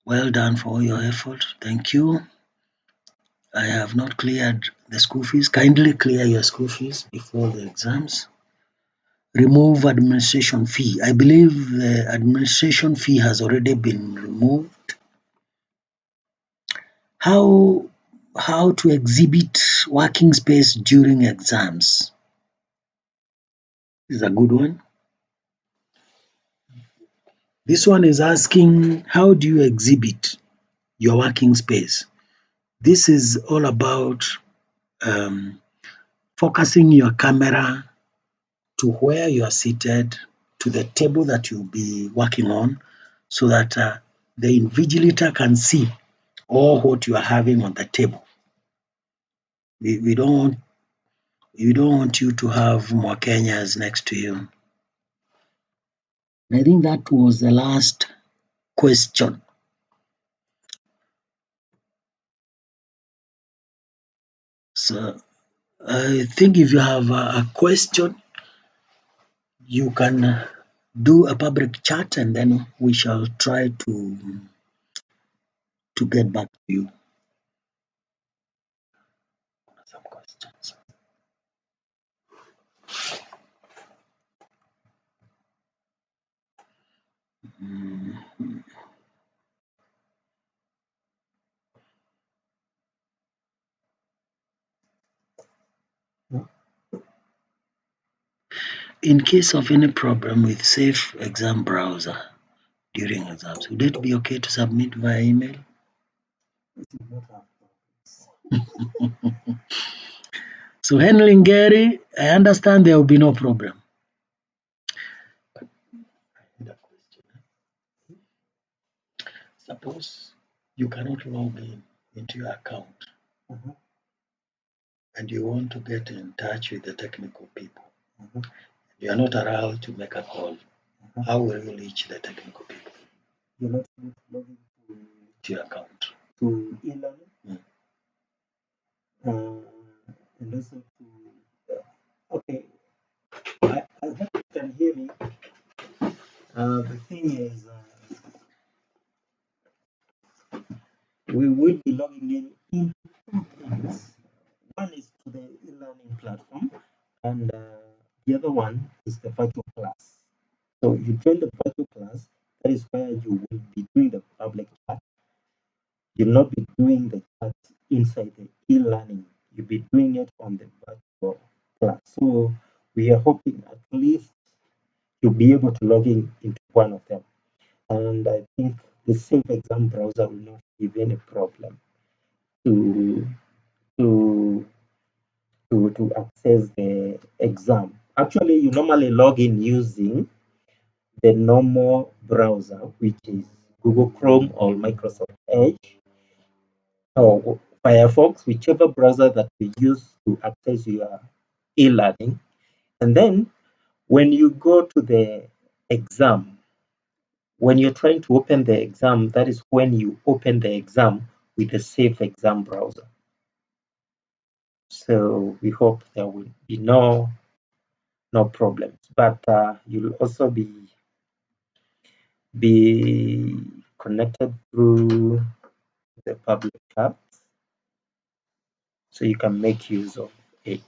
Well done for all your effort. Thank you. I have not cleared the school fees. Kindly clear your school fees before the exams. Remove administration fee. I believe the administration fee has already been removed. How to exhibit working space during exams. This is a good one. This one is asking, how do you exhibit your working space? This is all about focusing your camera to where you are seated, to the table that you'll be working on, so that the invigilator can see all what you are having on the table. We don't want you to have more Kenyas next to you. I think that was the last question. So I think if you have a question, you can do a public chat and then we shall try to get back to you. Some questions. Mm. In case of any problem with Safe Exam Browser during exams, would it be okay to submit via email? So handling Gary, I understand there will be no problem. Suppose you cannot log into your account and you want to get in touch with the technical people. You are not allowed to make a call. How will you reach the technical people? You're not going to log into your account. To eLearning? And also to, okay, we will be logging in two things. One is to the e-learning platform, and the other one is the virtual class. So you join the virtual class, that is where you will be doing the public chat. You'll not be doing the chat inside the e-learning. You'll be doing it on the virtual class. So we are hoping at least you'll be able to log in into one of them. And I think the Safe Exam browser will not give any problem to to to access the exam. Actually, you normally log in using the normal browser, which is Google Chrome or Microsoft Edge or Firefox, whichever browser that you use to access your e-learning. And then when you go to the exam, when you're trying to open the exam, that is when you open the exam with the Safe Exam browser. So we hope there will be no problems. But you'll also be connected through the public chat, so you can make use of it.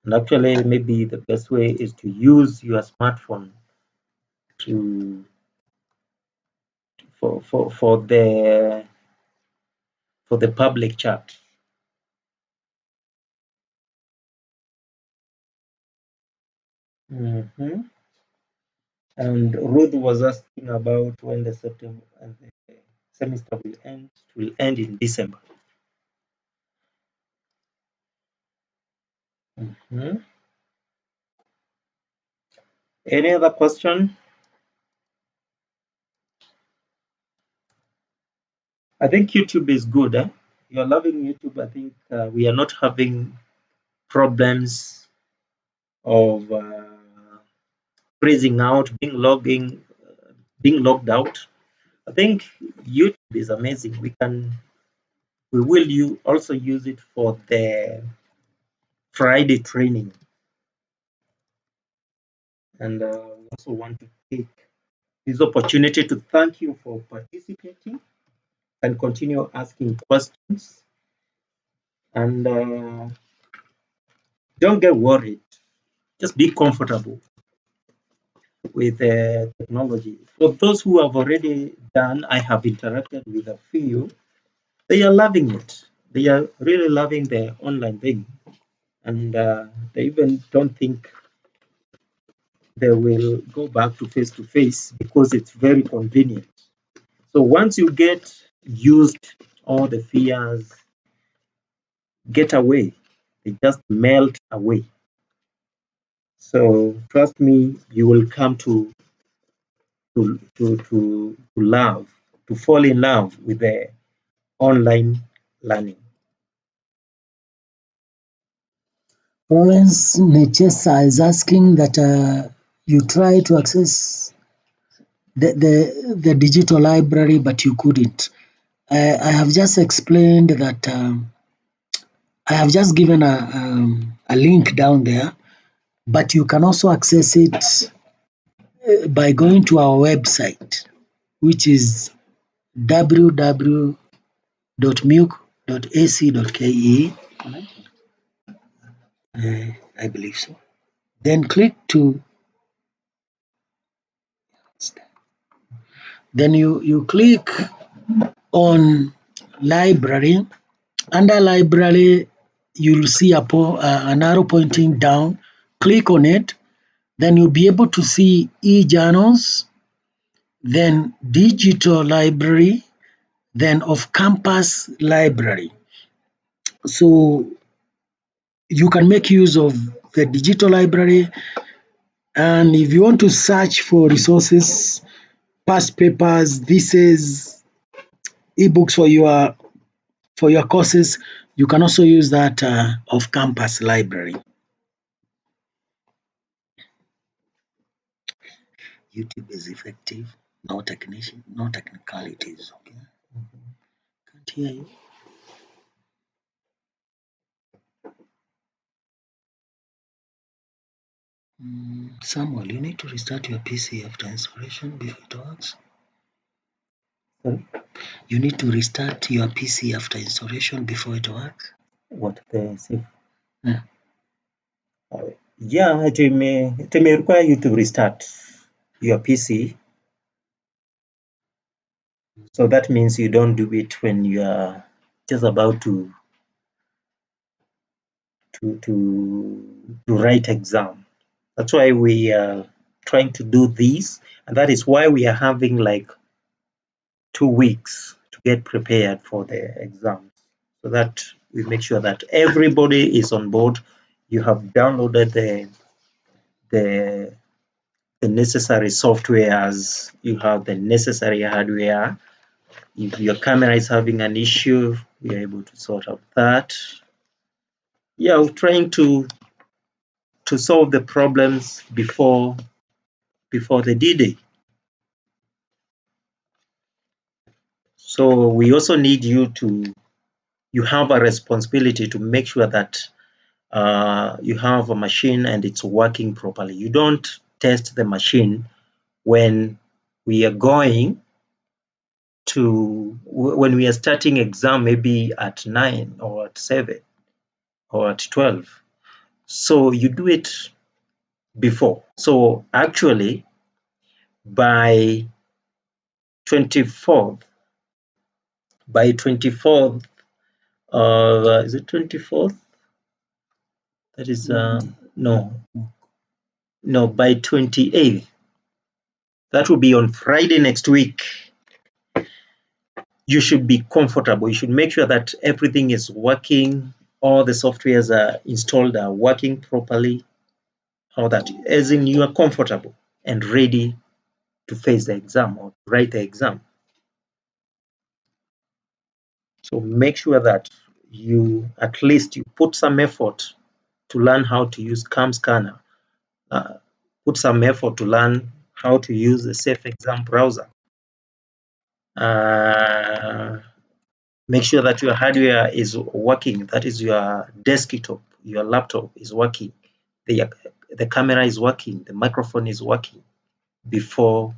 And actually, maybe the best way is to use your smartphone to for the public chat. Mhm. And Ruth was asking about when the September and the semester will end. It will end in December. Mhm. Any other question? I think YouTube is good. You're loving YouTube. I think we are not having problems of freezing out, being logged out. I think YouTube is amazing. We will also use it for the Friday training, and we also want to take this opportunity to thank you for participating and continue asking questions. And don't get worried. Just be comfortable with technology. For those who have already done, I have interacted with a few. They are loving it. They are really loving the online thing, and they even don't think they will go back to face because it's very convenient. So once you get used, all the fears get away. They just melt away. So trust me, you will come to love, to fall in love with the online learning. Florence Nechesa is asking that you try to access the digital library, but you couldn't. I have just explained that I have just given a link down there, but you can also access it by going to our website, which is www.muc.ac.ke. I believe so. Then you click on library. Under library, you'll see an arrow pointing down. Click on it. Then you'll be able to see e-journals, then digital library, then off-campus library. So you can make use of the digital library, and if you want to search for resources, past papers, theses, ebooks for your courses, you can also use that off-campus library. YouTube is effective, no technicalities. Okay, can't hear you. Samuel, you need to restart your PC after installation before it works. Sorry? You need to restart your PC after installation before it works. What the safe? Mm. Yeah, it may require you to restart your PC. So that means you don't do it when you are just about to write exam. That's why we are trying to do this, and that is why we are having like 2 weeks to get prepared for the exams, so that we make sure that everybody is on board. You have downloaded the the necessary softwares, you have the necessary hardware. If your camera is having an issue, we are able to sort out that. Yeah, we're trying to solve the problems before the D-Day. So we also need you have a responsibility to make sure that you have a machine and it's working properly. You don't test the machine when we are going when we are starting exam, maybe at 9 or at 7 or at 12. So you do it before. So actually by 24th, by 24th, is it 24th? That is no, by 28th. That will be on Friday next week. You should be comfortable. You should make sure that everything is working, all the softwares are installed, are working properly, how that, as in you are comfortable and ready to face the exam or write the exam. So make sure that you at least you put some effort to learn how to use CAM scanner. Put some effort to learn how to use a safe exam browser. Uh, Make sure that your hardware is working. That is your desktop, your laptop is working. The camera is working, the microphone is working before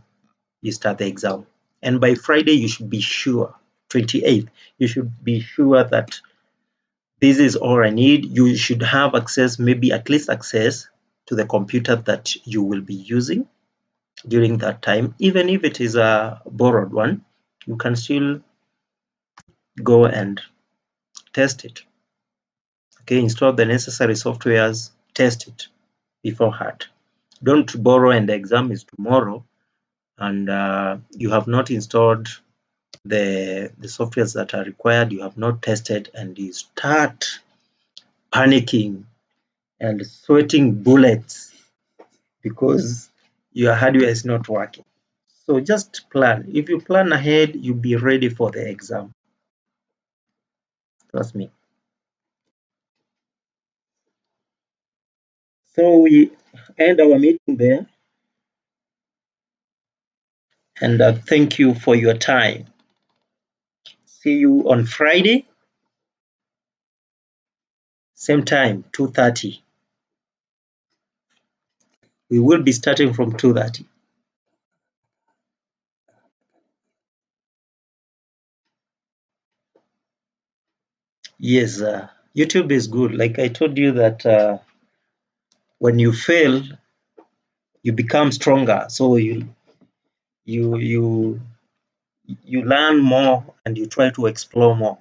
you start the exam. And by Friday, you should be sure, 28th, you should be sure that this is all I need. You should have access, maybe at least access to the computer that you will be using during that time. Even if it is a borrowed one, you can still go and test it. Okay, install the necessary softwares, test it beforehand. Don't borrow and the exam is tomorrow and you have not installed the softwares that are required, you have not tested, and you start panicking and sweating bullets because your hardware is not working. So just plan. If you plan ahead, you'll be ready for the exam. Trust me. So we end our meeting there, and thank you for your time. See you on Friday, same time, 2:30. We will be starting from 2:30. Yes, YouTube is good. Like I told you that when you fail, you become stronger. So you you you learn more and you try to explore more.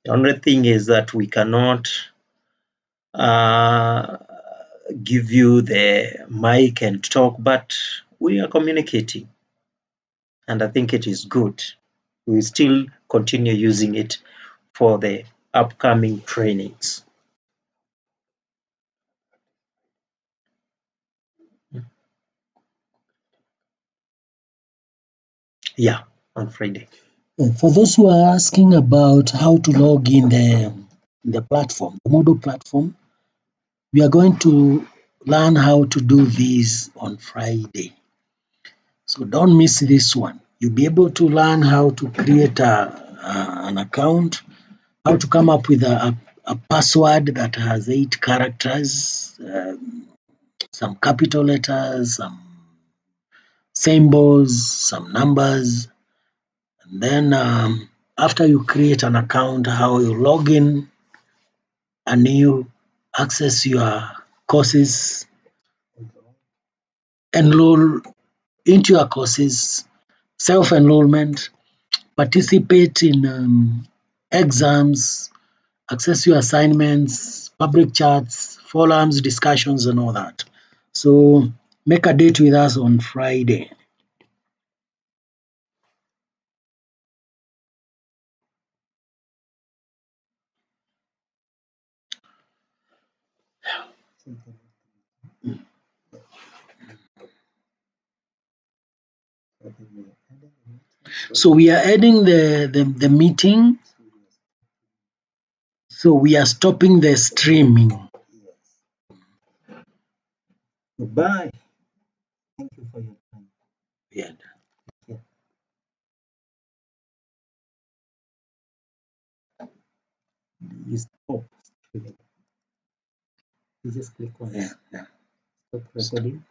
The only thing is that we cannot uh, give you the mic and talk, but we are communicating, and I think it is good. We will still continue using it for the upcoming trainings. Yeah, on Friday. For those who are asking about how to log in the platform, the Moodle platform, we are going to learn how to do this on Friday. So don't miss this one. You'll be able to learn how to create an account, how to come up with a password that has 8 characters, some capital letters, some symbols, some numbers. Then after you create an account, how you log in and you access your courses, enroll into your courses, self-enrollment, participate in exams, access your assignments, public chats, forums, discussions, and all that. So make a date with us on Friday. So we are adding the meeting. So we are stopping the streaming. Goodbye. Thank you for your time. Yeah. You stop. You just click on Yeah. stop recording.